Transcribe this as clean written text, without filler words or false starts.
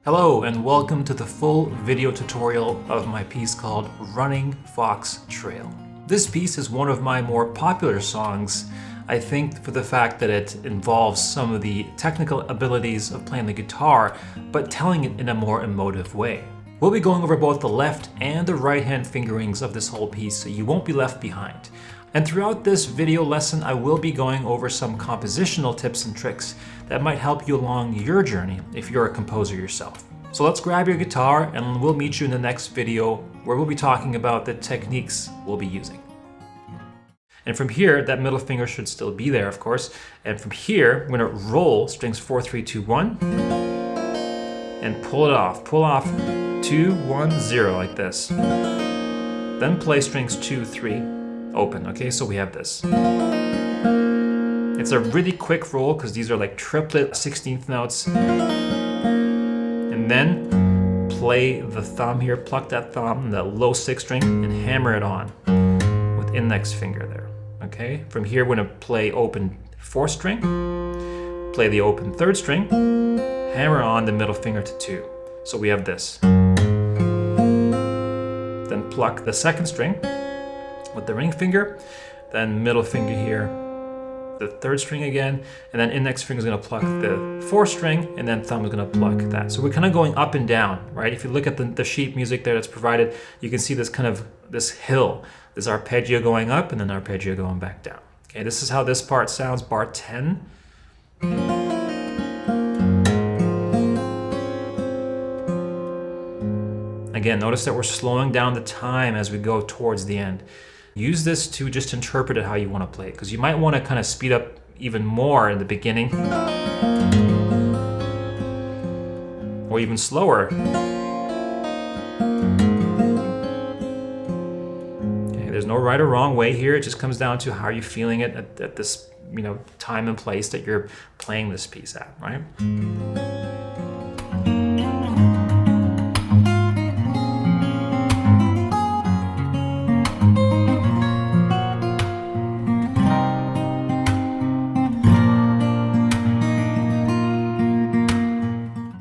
Hello and welcome to the full video tutorial of my piece called Running Fox Trail. This piece is one of my more popular songs, I think, for the fact that it involves some of the technical abilities of playing the guitar, but telling it in a more emotive way. We'll be going over both the left and the right hand fingerings of this whole piece, so you won't be left behind. And throughout this video lesson, I will be going over some compositional tips and tricks that might help you along your journey if you're a composer yourself. So let's grab your guitar and we'll meet you in the next video where we'll be talking about the techniques we'll be using. And from here, that middle finger should still be there, of course. And from here, we're gonna roll strings 4, 3, 2, 1 and pull it off. Pull off 2, 1, 0 like this. Then play strings 2, 3, open. Okay, so we have this. It's a really quick roll because these are like triplet 16th notes. And then play the thumb here, pluck that thumb, that low 6th string, and hammer it on with index finger there. Okay, from here we're gonna play open 4th string, play the open 3rd string, hammer on the middle finger to 2. So we have this. Then pluck the 2nd string with the ring finger, then middle finger here, the 3rd string again, and then index finger is going to pluck the 4th string, and then thumb is going to pluck that. So we're kind of going up and down, right? If you look at the sheet music there that's provided, you can see this kind of this hill. There's arpeggio going up and then arpeggio going back down. Okay, this is how this part sounds, bar 10. Again, notice that we're slowing down the time as we go towards the end. Use this to just interpret it how you want to play it, because you might want to kind of speed up even more in the beginning, or even slower. Okay, there's no right or wrong way here. It just comes down to how you're feeling it at this, time and place that you're playing this piece at, right?